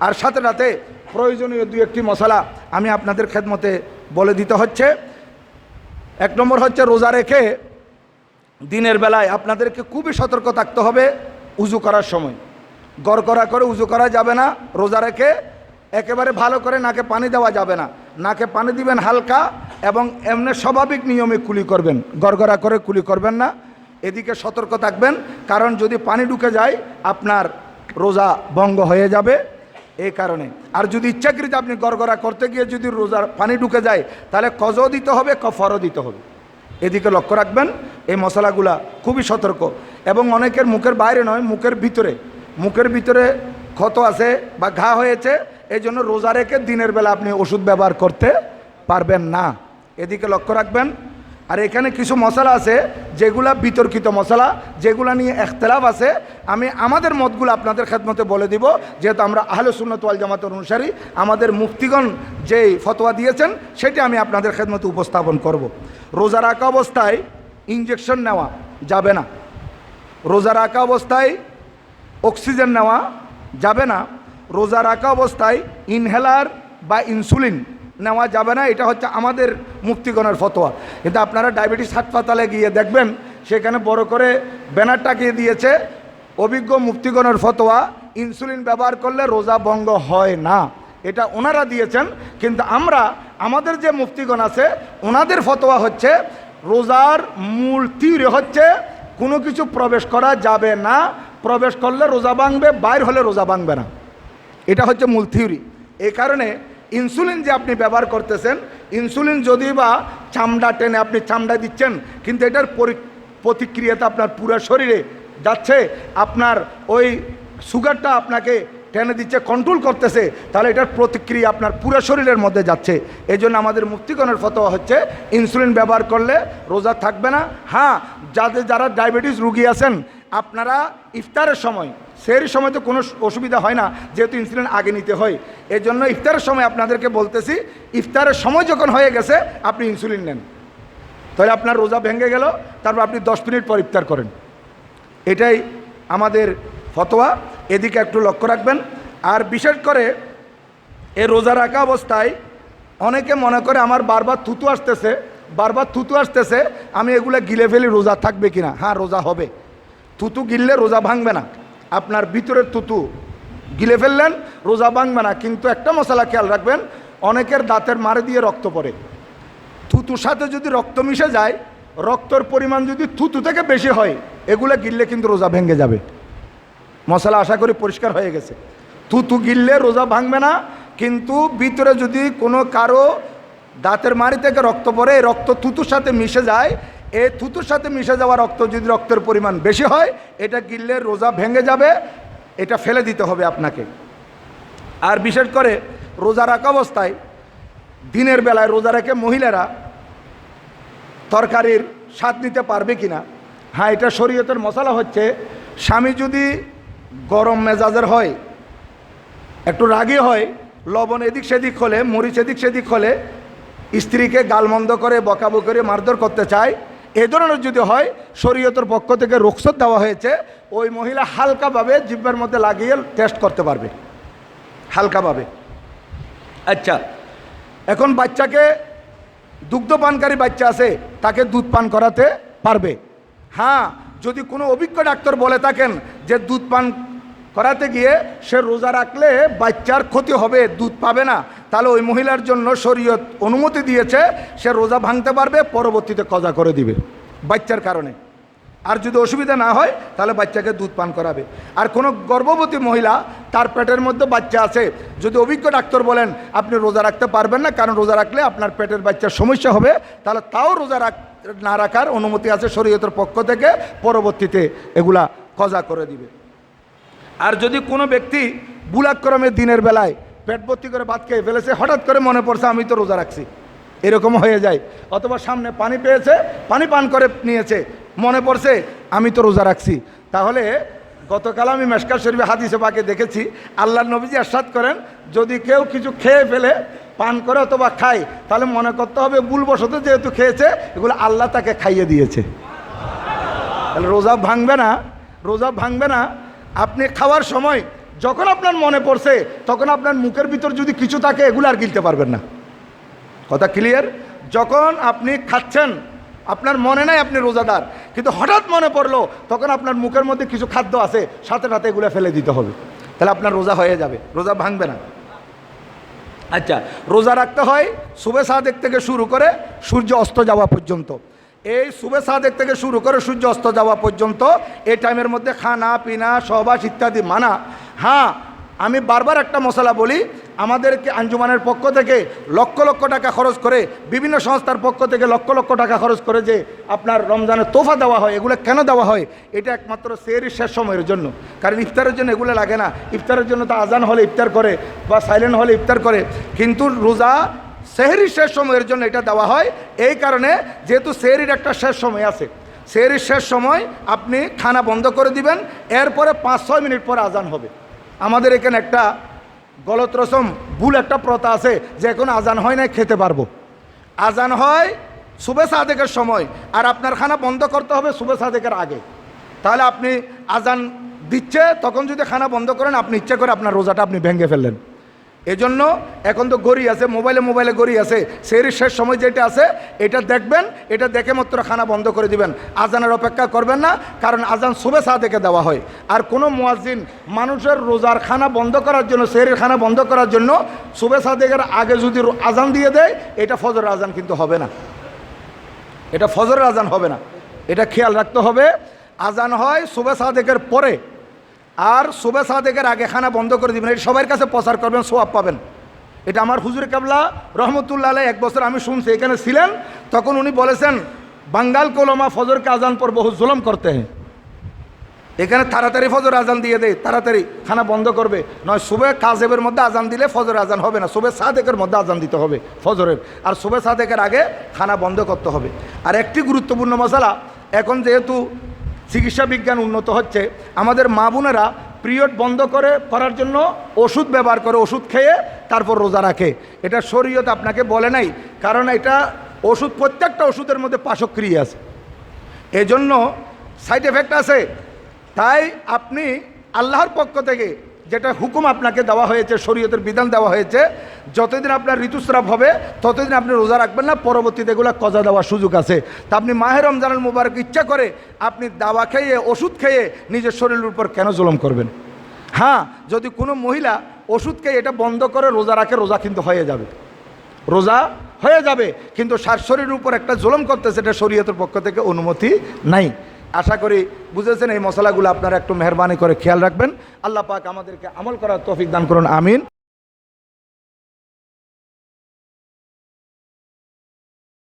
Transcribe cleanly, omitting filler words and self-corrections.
আর সাথে সাথে প্রয়োজনীয় দুই একটি মশলা আমি আপনাদের খেদমতে বলে দিতে হচ্ছে। এক নম্বর হচ্ছে, রোজা রেখে দিনের বেলায় আপনাদেরকে খুবই সতর্ক থাকতে হবে। উজু করার সময় গড়গড়া করে উজু করা যাবে না। রোজা রেখে একেবারে ভালো করে নাকে পানি দেওয়া যাবে না। নাকে পানি দিবেন হালকা, এবং এমনি স্বাভাবিক নিয়মে কুলি করবেন, গড়গড়া করে কুলি করবেন না। এদিকে সতর্ক থাকবেন, কারণ যদি পানি ঢুকে যায় আপনার রোজা ভঙ্গ হয়ে যাবে এই কারণে। আর যদি ইচ্ছাকৃত আপনি গড়গড়া করতে গিয়ে যদি রোজার পানি ঢুকে যায়, তাহলে কজও দিতে হবে, কফরও দিতে হবে। এদিকে লক্ষ্য রাখবেন। এই মশলাগুলা খুবই সতর্ক, এবং অনেকের মুখের বাইরে নয়, মুখের ভিতরে ক্ষত আছে বা ঘা হয়েছে, এই জন্য রোজা রেখে দিনের বেলা আপনি ওষুধ ব্যবহার করতে পারবেন না। এদিকে লক্ষ্য রাখবেন। আর এখানে কিছু মশলা আছে যেগুলা বিতর্কিত মশলা, যেগুলা নিয়ে ইখতিলাফ আছে। আমি আমাদের মতগুলো আপনাদের খেদমতে বলে দিব, যেহেতু আমরা আহলে সুন্নাত ওয়াল জামাতের অনুসারী। আমাদের মুফতিগণ যেই ফতোয়া দিয়েছেন সেটি আমি আপনাদের খেদমতে উপস্থাপন করব। রোজা রাখা অবস্থায় ইনজেকশন নেওয়া যাবে না। রোজা রাখা অবস্থায় অক্সিজেন নেওয়া যাবে না। রোজা রাখা অবস্থায় ইনহেলার বা ইনসুলিন নেওয়া যাবে না। এটা হচ্ছে আমাদের মুফতিগণের ফতোয়া। কিন্তু আপনারা ডায়াবেটিস হাসপাতালে গিয়ে দেখবেন, সেখানে বড় করে ব্যানার টাকিয়ে দিয়েছে, অভিজ্ঞ মুফতিগণের ফতোয়া, ইনসুলিন ব্যবহার করলে রোজা ভঙ্গ হয় না। এটা ওনারা দিয়েছেন। কিন্তু আমাদের যে মুফতিগণ আছে ওনাদের ফতোয়া হচ্ছে, রোজার মূল থিওরি হচ্ছে কোনো কিছু প্রবেশ করা যাবে না। প্রবেশ করলে রোজা ভাঙবে, বাইর হলে রোজা ভাঙবে না। এটা হচ্ছে মূল থিওরি। এই কারণে ইনসুলিন যে আপনি ব্যবহার করতেছেন, ইনসুলিন যদি বা চামড়া টেনে আপনি চামড়া দিচ্ছেন, কিন্তু এটার প্রতিক্রিয়াতে আপনার পুরো শরীরে যাচ্ছে, আপনার ওই সুগারটা আপনাকে টেনে দিচ্ছে, কন্ট্রোল করতেছে, তাহলে এটার প্রতিক্রিয়া আপনার পুরো শরীরের মধ্যে যাচ্ছে। এই জন্য আমাদের মুফতিগণের ফতোয়া হচ্ছে ইনসুলিন ব্যবহার করলে রোজা থাকবে না। হ্যাঁ, যারা ডায়াবেটিস রুগী আছেন, আপনারা ইফতারের সময়, সেহরির সময় তো কোনো অসুবিধা হয় না, যেহেতু ইনসুলিন আগে নিতে হয়। এই জন্য ইফতারের সময় আপনাদেরকে বলতেছি, ইফতারের সময় যখন হয়ে গেছে আপনি ইনসুলিন নেন, তাহলে আপনার রোজা ভেঙে গেল। তারপর আপনি 10 মিনিট পর ইফতার করেন। এটাই আমাদের ফতোয়া। এদিকে একটু লক্ষ্য রাখবেন। আর বিশেষ করে এই রোজা রাখা অবস্থায় অনেকে মনে করে আমার বারবার থুতু আসতেছে, আমি এগুলো গিলে ফেলি, রোজা থাকবে কিনা? হ্যাঁ, রোজা হবে। থুতু গিললে রোজা ভাঙবে না। আপনার ভিতরের থুতু গিলে ফেললেন, রোজা ভাঙবে না। কিন্তু একটা মশলা খেয়াল রাখবেন, অনেকের দাঁতের মারে দিয়ে রক্ত পড়ে। থুতুর সাথে যদি রক্ত মিশে যায়, রক্তর পরিমাণ যদি থুতু থেকে বেশি হয়, এগুলো গিললে কিন্তু রোজা ভেঙে যাবে। মশলা আশা করি পরিষ্কার হয়ে গেছে। থুতু গিললে রোজা ভাঙবে না, কিন্তু ভিতরে যদি কোনো কারো দাঁতের মাড়ি থেকে রক্ত পড়ে, এই রক্ত থুতুর সাথে মিশে যায়, এই থুতুর সাথে মিশে যাওয়া রক্ত যদি রক্তের পরিমাণ বেশি হয়, এটা গিললে রোজা ভেঙে যাবে, এটা ফেলে দিতে হবে আপনাকে। আর বিশেষ করে রোজা রাখা অবস্থায় দিনের বেলায় রোজা রেখে মহিলারা তরকারির স্বাদ নিতে পারবে কিনা? হ্যাঁ, এটা শরীয়তের মশলা হচ্ছে, স্বামী যদি গরম মেজাজের হয়, একটু রাগী হয়, লবণ এদিক সেদিক হলে, মরিচ এদিক সেদিক হলে, স্ত্রীকে গালমন্দ করে বকাবকি করে মারধর করতে চায়, এ ধরনের যদি হয়, শরীয়তের পক্ষ থেকে রুখসত দেওয়া হয়েছে, ওই মহিলা হালকাভাবে জিহ্বার মধ্যে লাগিয়ে টেস্ট করতে পারবে, হালকাভাবে। আচ্ছা, এখন বাচ্চাকে, দুগ্ধপানকারী বাচ্চা আছে, তাকে দুধ পান করাতে পারবে। হ্যাঁ, যদি কোনো অভিজ্ঞ ডাক্তার বলে থাকেন যে দুধ পান করাতে গিয়ে সে রোজা রাখলে বাচ্চার ক্ষতি হবে, দুধ পাবে না, তাহলে ওই মহিলার জন্য শরীয়ত অনুমতি দিয়েছে, সে রোজা ভাঙতে পারবে, পরবর্তীতে কজা করে দিবে বাচ্চার কারণে। আর যদি অসুবিধা না হয়, তাহলে বাচ্চাকে দুধ পান করাবে। আর কোনো গর্ভবতী মহিলা, তার পেটের মধ্যে বাচ্চা আছে, যদি অভিজ্ঞ ডাক্তার বলেন আপনি রোজা রাখতে পারবেন না, কারণ রোজা রাখলে আপনার পেটের বাচ্চার সমস্যা হবে, তাহলে তাও রোজা না রাখার অনুমতি আছে শরীয়তের পক্ষ থেকে, পরবর্তীতে এগুলা কজা করে দিবে। আর যদি কোনো ব্যক্তি বুলাক্রমে দিনের বেলায় পেট ভর্তি করে ভাত খেয়ে ফেলেছে, হঠাৎ করে মনে পড়ছে আমি তো রোজা রাখছি, এরকম হয়ে যায়। অথবা সামনে পানি পেয়েছে, পানি পান করে নিয়েছে, মনে পড়ছে আমি তো রোজা রাখছি, তাহলে গতকাল আমি মেশকাত শরীফে হাদিসে পাকে দেখেছি, আল্লাহর নবীজি ইরশাদ করেন, যদি কেউ কিছু খেয়ে ফেলে, পান করে অথবা খায়, তাহলে মনে করতে হবে ভুলবশত যেহেতু খেয়েছে, এগুলো আল্লাহ তাকে খাইয়ে দিয়েছে। তাহলে রোজা ভাঙবে না। আপনি খাওয়ার সময় যখন আপনার মনে পড়ছে তখন আপনার মুখের ভিতর যদি কিছু থাকে এগুলো আর গিলতে পারবেন না। কথা ক্লিয়ার? যখন আপনি খাচ্ছেন আপনার মনে নাই আপনি রোজাদার, কিন্তু হঠাৎ মনে পড়লো, তখন আপনার মুখের মধ্যে কিছু খাদ্য আছে, সাথে সাথে এগুলো ফেলে দিতে হবে, তাহলে আপনার রোজা হয়ে যাবে, রোজা ভাঙবে না। আচ্ছা, রোজা রাখতে হয় সুবে সাদেক থেকে শুরু করে সূর্য অস্ত যাওয়া পর্যন্ত। এই সুবে সাদেক থেকে শুরু করে সূর্য অস্ত যাওয়া পর্যন্ত এই টাইমের মধ্যে খানা পিনা সহবাস ইত্যাদি মানা। হ্যাঁ, আমি বারবার একটা মশলা বলি, আমাদেরকে আঞ্জুমানের পক্ষ থেকে লক্ষ লক্ষ টাকা খরচ করে, বিভিন্ন সংস্থার পক্ষ থেকে লক্ষ লক্ষ টাকা খরচ করে যে আপনার রমজানের তোফা দেওয়া হয়, এগুলো কেন দেওয়া হয়? এটা একমাত্র সেহরির শেষ সময়ের জন্য, কারণ ইফতারের জন্য এগুলো লাগে না। ইফতারের জন্য তো আজান হলে ইফতার করে বা সাইলেন্ট হলে ইফতার করে, কিন্তু রোজা সেহরির শেষ সময়ের জন্য এটা দেওয়া হয়। এই কারণে যেহেতু সেহরির একটা শেষ সময় আছে, সেহরির শেষ সময় আপনি খানা বন্ধ করে দিবেন, এরপরে 5-6 মিনিট পরে আজান হবে। আমাদের এখানে একটা গলত রসম ভুল একটা প্রথা আছে যে এখন আজান হয় না খেতে পারবো। আজান হয় সুবে সাদেকের সময়, আর আপনার খানা বন্ধ করতে হবে সুবে সাদেকের আগে। তাহলে আপনি আজান দিচ্ছে তখন যদি খানা বন্ধ করেন, আপনি ইচ্ছা করে আপনার রোজাটা আপনি ভেঙে ফেললেন। এজন্য এখন তো গড়ি আছে, মোবাইলে গড়ি আছে, সেহরির শেষ সময় যেটা আছে এটা দেখবেন, এটা দেখে মাত্র খানা বন্ধ করে দিবেন, আজানের অপেক্ষা করবেন না, কারণ আজান সুবে সাদেকে দেওয়া হয়। আর কোনো মুয়াজ্জিন মানুষের রোজার খানা বন্ধ করার জন্য, সেহরির খানা বন্ধ করার জন্য সুবে সাদেকের আগে যদি আজান দিয়ে দেয়, এটা ফজরের আজান কিন্তু হবে না, এটা ফজরের আজান হবে না, এটা খেয়াল রাখতে হবে। আজান হয় সুবে সাদেকের পরে, আর সুবে সাদেকের আগে খানা বন্ধ করে দিবেন। এটা সবার কাছে প্রচার করবেন, সোয়াব পাবেন। এটা আমার হুজুর কেবলা রহমতুল্লাহ আলাইহি এক বছর আমি শুনছি, এখানে ছিলেন, তখন উনি বলেছেন বাঙ্গাল কোলমা ফজর কে আজান পর বহু জুলম করতে হ্যাঁ। এখানে তাড়াতাড়ি ফজর আজান দিয়ে দেয়, তাড়াতাড়ি খানা বন্ধ করবে, নয় সুবে কাজেবের মধ্যে আজান দিলে ফজর আজান হবে না, সুবে সাদেকের মধ্যে আজান দিতে হবে ফজরের, আর সুবে সাদেকের আগে খানা বন্ধ করতে হবে। আর একটি গুরুত্বপূর্ণ মশলা, এখন যেহেতু চিকিৎসা বিজ্ঞান উন্নত হচ্ছে, আমাদের মা বোনেরা পিরিয়ড বন্ধ করার জন্য ওষুধ ব্যবহার করে, ওষুধ খেয়ে তারপর রোজা রাখে। এটা শরীয়ত আপনাকে বলে নাই, কারণ এটা ওষুধ, প্রত্যেকটা ওষুধের মধ্যে পার্শ্বক্রিয়া আছে, এজন্য সাইড এফেক্ট আছে। তাই আপনি আল্লাহর পক্ষ থেকে যেটা হুকুম আপনাকে দেওয়া হয়েছে, শরীয়তের বিধান দেওয়া হয়েছে, যতদিন আপনার ঋতুস্রাব হবে ততদিন আপনি রোজা রাখবেন না, পরবর্তীতে এগুলো কজা দেওয়ার সুযোগ আছে। তা আপনি মাহে রমজানুল মুবারক ইচ্ছা করে আপনি দাওয়া খেয়ে, ওষুধ খেয়ে নিজের শরীরের উপর কেন জুলুম করবেন? হ্যাঁ, যদি কোনো মহিলা ওষুধ খেয়ে এটা বন্ধ করে রোজা রাখে, রোজা কিন্তু হয়ে যাবে, রোজা হয়ে যাবে, কিন্তু শরীরের উপর একটা জুলুম করতেছে, এটা শরীয়তের পক্ষ থেকে অনুমতি নাই। আশা করি বুঝেছেন। এই মশলাগুলো আপনারা একটু মেহরবানি করে খেয়াল রাখবেন। আল্লাহ পাক আমাদেরকে আমল করার তৌফিক দান করুন, আমিন।